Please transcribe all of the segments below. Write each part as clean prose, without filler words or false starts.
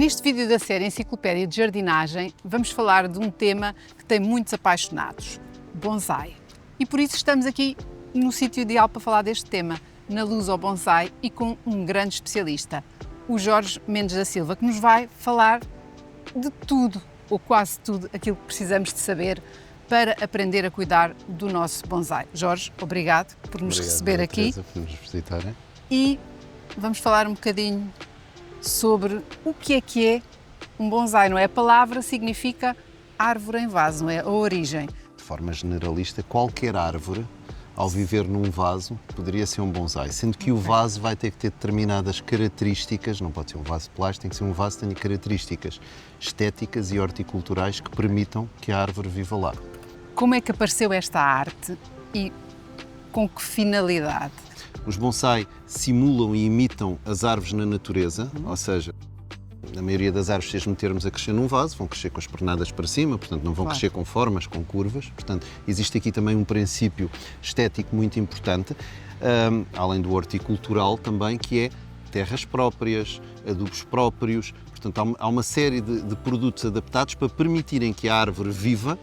Neste vídeo da série Enciclopédia de Jardinagem, vamos falar de um tema que tem muitos apaixonados, bonsai. E por isso estamos aqui no sítio ideal para falar deste tema, na Luz ao Bonsai e com um grande especialista, o Jorge Mendes da Silva, que nos vai falar de tudo, ou quase tudo, aquilo que precisamos de saber para aprender a cuidar do nosso bonsai. Jorge, obrigado por nos receber aqui. Teresa, por nos visitarem. E vamos falar um bocadinho sobre o que é um bonsai, não é? A palavra significa árvore em vaso, não é? A origem. De forma generalista, qualquer árvore, ao viver num vaso, poderia ser um bonsai, sendo que o vaso vai ter que ter determinadas características, não pode ser um vaso de plástico, tem que ser um vaso que tenha características estéticas e horticulturais que permitam que a árvore viva lá. Como é que apareceu esta arte e com que finalidade? Os bonsai simulam e imitam as árvores na natureza, ou seja, na maioria das árvores, se as metermos a crescer num vaso, vão crescer com as pernadas para cima, portanto não vão crescer com formas, com curvas. Portanto, existe aqui também um princípio estético muito importante, além do horticultural também, que é terras próprias, adubos próprios. Portanto, há uma série de produtos adaptados para permitirem que a árvore viva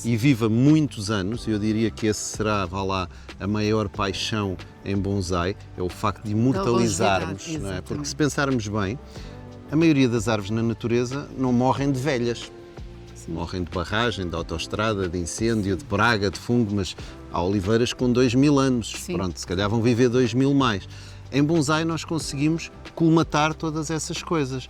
e viva muitos anos. Eu diria que esse será, vá lá, a maior paixão em bonsai, é o facto de imortalizarmos, não é? Porque se pensarmos bem, a maioria das árvores na natureza não morrem de velhas. Morrem de barragem, de autoestrada, de incêndio, de praga, de fungo, mas há oliveiras com 2000 anos. Sim. Pronto, se calhar vão viver 2000 mais. Em bonsai nós conseguimos colmatar todas essas coisas.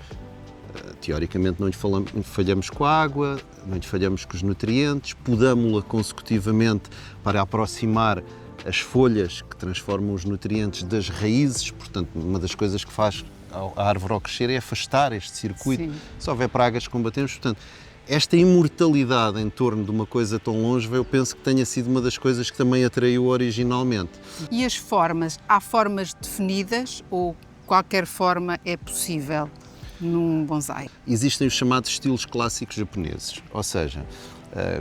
Teoricamente não lhe falhamos com a água, não lhe falhamos com os nutrientes, podámo-la consecutivamente para aproximar as folhas que transformam os nutrientes das raízes. Portanto, uma das coisas que faz a árvore ao crescer é afastar este circuito. Sim. Se houver pragas, combatemos. Portanto, esta imortalidade em torno de uma coisa tão longe, eu penso que tenha sido uma das coisas que também atraiu originalmente. E as formas? Há formas definidas ou qualquer forma é possível num bonsai? Existem os chamados estilos clássicos japoneses, ou seja,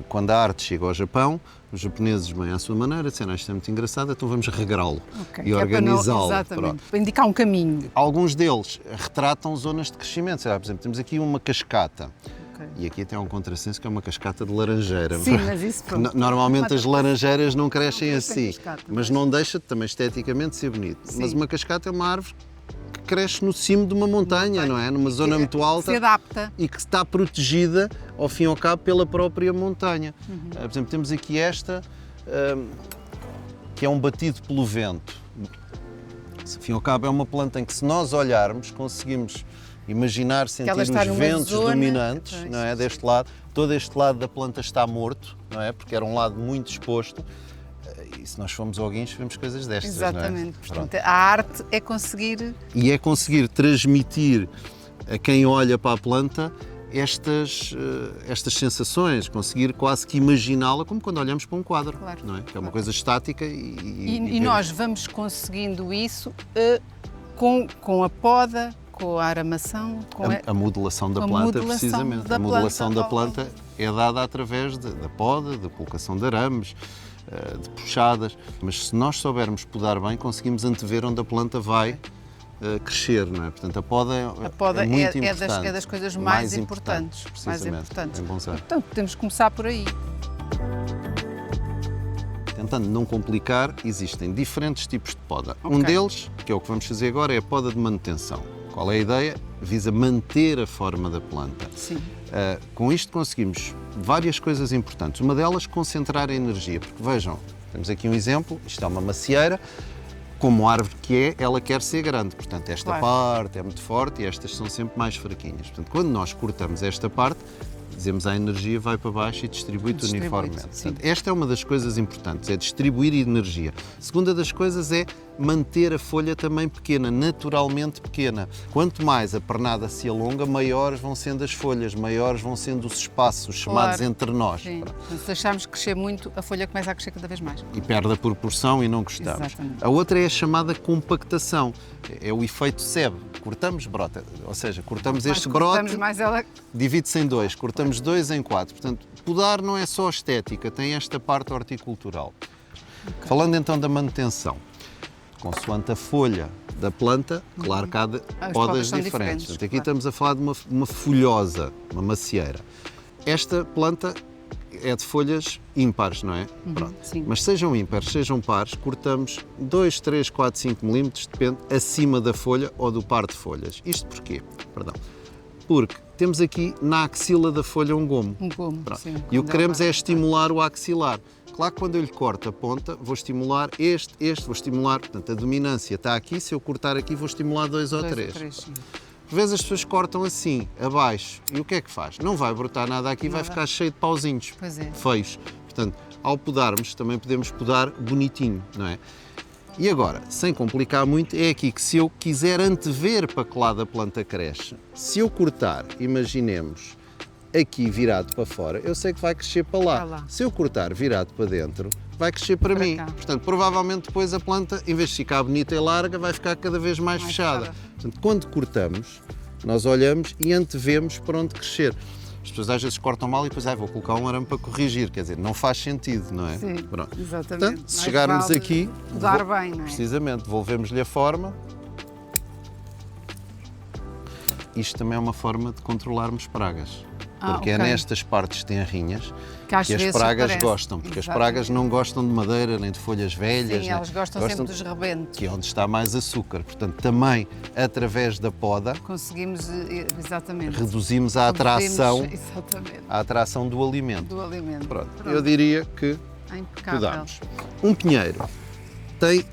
quando a arte chega ao Japão, os japoneses vêm à sua maneira, disseram isto é muito engraçado, então vamos regá-lo e organizá-lo. Exatamente, para indicar um caminho. Alguns deles retratam zonas de crescimento. Por exemplo, temos aqui uma cascata. E aqui tem um contrassenso que é uma cascata de laranjeira. Sim, mas isso pronto. Normalmente as laranjeiras não crescem assim, cascata, mas não deixa de também esteticamente ser bonito. Sim. Mas uma cascata é uma árvore que cresce no cimo de uma montanha, não é? Numa zona muito alta. Se adapta. E que está protegida, ao fim e ao cabo, pela própria montanha. Por exemplo, temos aqui esta, que é um batido pelo vento. Ao fim e ao cabo, é uma planta em que, se nós olharmos, conseguimos imaginar, sentir os ventos dominantes, não é? Deste lado. Todo este lado da planta está morto, não é? Porque era um lado muito exposto. E se nós formos ao guincho, vemos coisas destas. Exatamente. Não é? Portanto, a arte é conseguir... E é conseguir transmitir a quem olha para a planta estas sensações, conseguir quase que imaginá-la como quando olhamos para um quadro, Claro. não é? Que é uma coisa estática E nós vamos conseguindo isso com a poda, com a aramação, com a modelação da planta, precisamente. A modelação da planta é dada através da poda, da colocação de arames, de puxadas, mas se nós soubermos podar bem, conseguimos antever onde a planta vai crescer, não é? Portanto, a poda é muito importante. É das coisas mais importantes. Em bonsai. Então, podemos começar por aí. Tentando não complicar, existem diferentes tipos de poda. Um deles, que é o que vamos fazer agora, é a poda de manutenção. Qual é a ideia? Visa manter a forma da planta. Sim. Com isto conseguimos várias coisas importantes. Uma delas, concentrar a energia. Porque vejam, temos aqui um exemplo, isto é uma macieira, como árvore que é, ela quer ser grande. Portanto, esta parte é muito forte e estas são sempre mais fraquinhas. Portanto, quando nós cortamos esta parte, dizemos a energia vai para baixo e distribui-te uniformemente. Portanto, esta é uma das coisas importantes, é distribuir energia. A segunda das coisas é manter a folha também pequena, naturalmente pequena. Quanto mais a pernada se alonga, maiores vão sendo as folhas, maiores vão sendo os espaços chamados entre nós. Sim. Se deixarmos crescer muito, a folha começa a crescer cada vez mais. E perde a proporção e não gostamos. Exatamente. A outra é a chamada compactação, é o efeito sebe. Cortamos, brota, ou seja, cortamos este brote, divide-se em dois, cortamos 2 em 4. Portanto, podar não é só estética, tem esta parte horticultural. Falando então da manutenção. consoante a folha da planta, claro que há As podas são diferentes. Portanto, aqui claro. estamos a falar de uma folhosa, uma macieira. Esta planta é de folhas ímpares, não é? Pronto. Sim. Mas sejam ímpares, sejam pares, cortamos 2, 3, 4, 5 milímetros, depende, acima da folha ou do par de folhas. Isto porquê? Perdão. Porque temos aqui na axila da folha um gomo. Um gomo, Pronto. sim. E o que queremos Quando é ela estimular o axilar. Claro que quando eu lhe corto a ponta, vou estimular este, vou estimular, portanto, a dominância está aqui, se eu cortar aqui vou estimular 2 ou 3. sim. Por vezes as pessoas cortam assim, abaixo, e o que é que faz? Não vai brotar nada aqui, vai ficar cheio de pauzinhos, Pois é. feios. Portanto, ao podarmos, também podemos podar bonitinho, não é? E agora, sem complicar muito, é aqui que se eu quiser antever para que lado a planta cresce, se eu cortar, imaginemos, aqui virado para fora, eu sei que vai crescer para lá. Para lá. Se eu cortar virado para dentro, vai crescer para mim. cá. Portanto, provavelmente depois a planta, em vez de ficar bonita e larga, vai ficar cada vez mais fechada. Portanto, quando cortamos, nós olhamos e antevemos para onde crescer. As pessoas às vezes cortam mal e depois vou colocar um arame para corrigir, quer dizer, não faz sentido, não é? Sim, Pronto. exatamente. Portanto, se Mais chegarmos vale aqui, podar bem, não é? precisamente, devolvemos-lhe a forma. Isto também é uma forma de controlarmos pragas. Porque é ok. nestas partes tenrinhas Que às que as vezes pragas aparece. gostam, porque as Exatamente. pragas não gostam de madeira nem de folhas velhas. Sim, né? elas gostam sempre dos rebentos. Que é onde está mais açúcar. Portanto, também através da poda Conseguimos, exatamente. reduzimos a atração, Exatamente. a atração do alimento. Do alimento. Pronto, eu diria que É impecável. podamos. Um pinheiro tem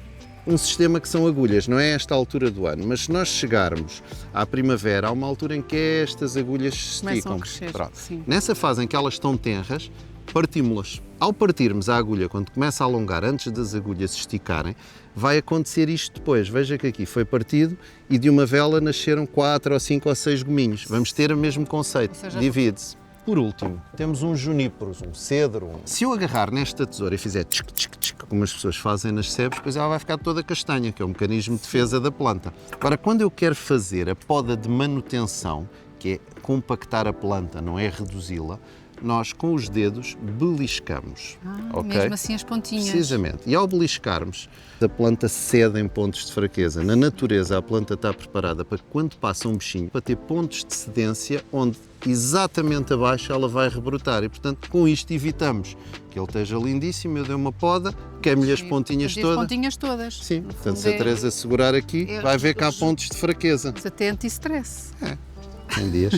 um sistema que são agulhas, não é esta altura do ano, mas se nós chegarmos à primavera, há uma altura em que estas agulhas se Começam esticam. a crescer, Pronto. sim. Nessa fase em que elas estão tenras, partimos-las. Ao partirmos a agulha, quando começa a alongar, antes das agulhas se esticarem, vai acontecer isto depois. Veja que aqui foi partido e de uma vela nasceram 4 ou 5 ou 6 gominhos. Vamos ter o mesmo conceito, Ou seja, divide-se. Por último, temos uns juníperos, um cedro. Se eu agarrar nesta tesoura e fizer tchic, tchic, tchic, como as pessoas fazem nas sebes, depois ela vai ficar toda castanha, que é o mecanismo de defesa da planta. Agora, quando eu quero fazer a poda de manutenção, que é compactar a planta, não é reduzi-la, nós com os dedos beliscamos. Ok? Mesmo assim as pontinhas. Precisamente. E ao beliscarmos, a planta cede em pontos de fraqueza. Na natureza, a planta está preparada para que, quando passa um bichinho, para ter pontos de cedência onde exatamente abaixo ela vai rebrotar. E, portanto, com isto evitamos que ele esteja lindíssimo, eu dei uma poda, queime-lhe as pontinhas As todas. pontinhas todas. Sim, No portanto, fundo se a Teresa segurar aqui, é- vai ver que há os- pontos de fraqueza. Mas até anti-stress. Tem dias.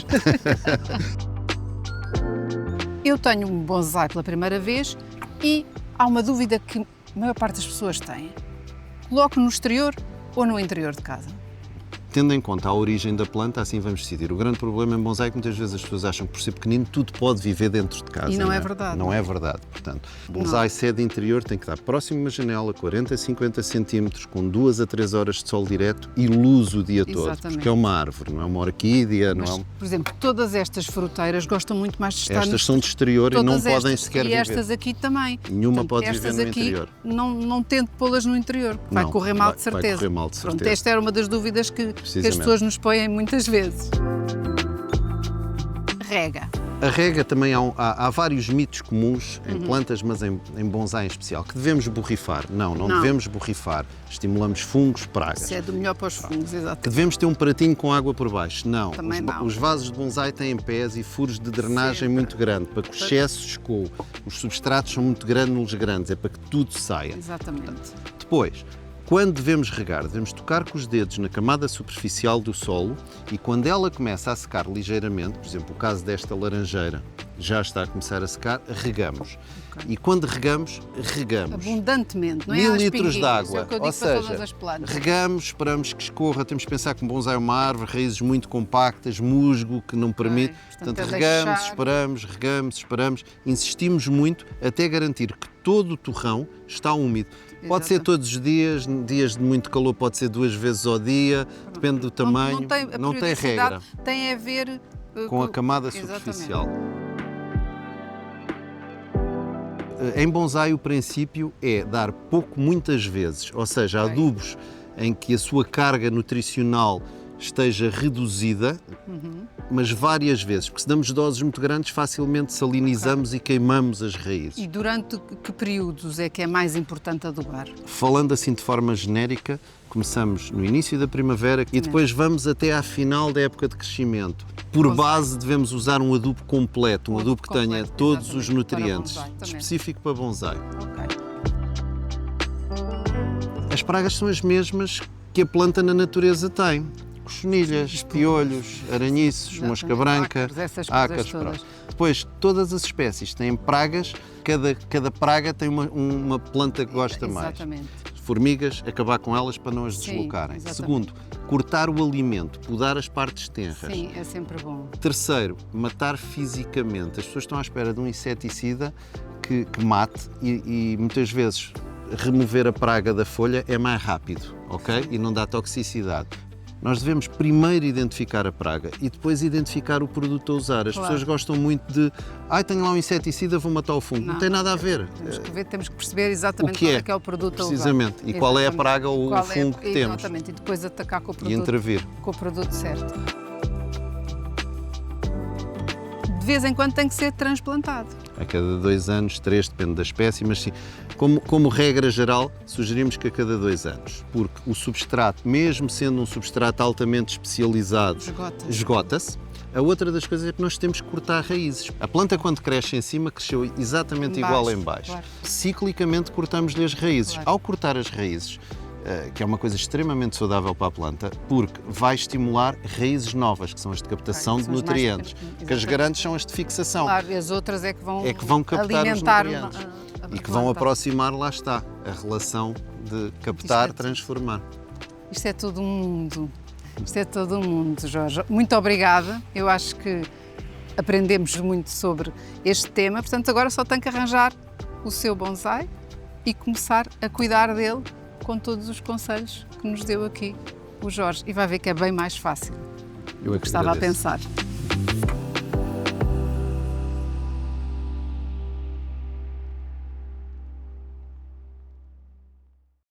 Eu tenho um bonsai pela primeira vez e há uma dúvida que a maior parte das pessoas tem. Coloco no exterior ou no interior de casa? Tendo em conta a origem da planta, assim vamos decidir. O grande problema em bonsai é que muitas vezes as pessoas acham que por ser pequenino tudo pode viver dentro de casa. E não é verdade. Não é verdade. Portanto, bonsai sede interior tem que estar próximo a uma janela, 40 a 50 centímetros, com 2 a 3 horas de sol direto e luz o dia todo. Exatamente. Porque é uma árvore, não é uma orquídea, não Mas, é um... por exemplo, todas estas fruteiras gostam muito mais de estar Estas são de exterior e não todas podem estas, sequer e viver. estas aqui também. Nenhuma Portanto, pode viver estas no aqui, interior. Não tento pô-las no interior. Vai Não, correr mal de vai certeza. correr mal de Pronto, certeza. esta era uma das dúvidas que as Precisamente. pessoas nos põem muitas vezes. Rega. A rega também há vários mitos comuns em plantas, mas em bonsai em especial, que devemos borrifar. Não devemos borrifar. Estimulamos fungos, pragas. Isso é do melhor para os fungos, exato. Que devemos ter um pratinho com água por baixo. Não. Também não. Os vasos de bonsai têm pés e furos de drenagem Sempre. muito grande, para que o excesso escoe. Os substratos são muito grânulos grandes, é para que tudo saia. Exatamente. Depois, quando devemos regar, devemos tocar com os dedos na camada superficial do solo e quando ela começa a secar ligeiramente, por exemplo, o caso desta laranjeira já está a começar a secar, regamos. E quando regamos, regamos. Abundantemente, não é? 1000 Às litros de pinguinhas, água. É o que eu digo Ou para todas seja, as plantas. regamos, esperamos que escorra, temos que pensar que um bonsai é uma árvore, raízes muito compactas, musgo que não permite. portanto, Portanto, é regamos, deixar. esperamos, regamos, esperamos. Insistimos muito até garantir que todo o torrão está úmido. Pode ser Exato. todos os dias, dias de muito calor pode ser 2 vezes ao dia, depende do tamanho, Não tem regra, periodicidade, tem a ver com a camada Exatamente. superficial. Em bonsai o princípio é dar pouco muitas vezes, ou seja, Ok. adubos em que a sua carga nutricional esteja reduzida, mas várias vezes, porque se damos doses muito grandes, facilmente salinizamos e queimamos as raízes. E durante que períodos é que é mais importante adubar? Falando assim de forma genérica, começamos no início da primavera e depois vamos até à final da época de crescimento. Por base, devemos usar um adubo completo, um adubo que tenha todos os nutrientes, específico para bonsai. As pragas são as mesmas que a planta na natureza tem. Cochonilhas, piolhos, aranhiços, mosca branca, ácaros. Depois, todas as espécies têm pragas, cada praga tem uma planta que gosta mais. Formigas, acabar com elas para não as deslocarem. Segundo, cortar o alimento, podar as partes tenras. Sim, é sempre bom. Terceiro, matar fisicamente. As pessoas estão à espera de um inseticida que mate e muitas vezes remover a praga da folha é mais rápido, ok? E não dá toxicidade. Nós devemos primeiro identificar a praga e depois identificar o produto a usar. As pessoas gostam muito de tenho lá um inseticida, vou matar o fungo. Não tem nada a ver. Temos que perceber exatamente qual é que é o produto a usar. Precisamente. E qual é a praga ou o fungo que temos. Exatamente. E depois atacar com o produto, e intervir. Com o produto certo. De vez em quando tem que ser transplantado. A cada 2 anos, 3, depende da espécie, mas sim, como regra geral, sugerimos que a cada 2 anos, porque o substrato, mesmo sendo um substrato altamente especializado, esgota-se. A outra das coisas é que nós temos que cortar raízes. A planta, quando cresce em cima, cresceu exatamente igual em baixo. Ciclicamente cortamos-lhe as raízes. Ao cortar as raízes, que é uma coisa extremamente saudável para a planta, porque vai estimular raízes novas, que são as de captação de nutrientes. Que as grandes são as de fixação. Claro, e as outras é que vão captar os nutrientes. E que vão aproximar, lá está, a relação de captar, transformar. Isto é todo um mundo. Isto é todo um mundo, Jorge. Muito obrigada. Eu acho que aprendemos muito sobre este tema. Portanto, agora só tem que arranjar o seu bonsai e começar a cuidar dele com todos os conselhos que nos deu aqui o Jorge. E vai ver que é bem mais fácil do que estava a pensar.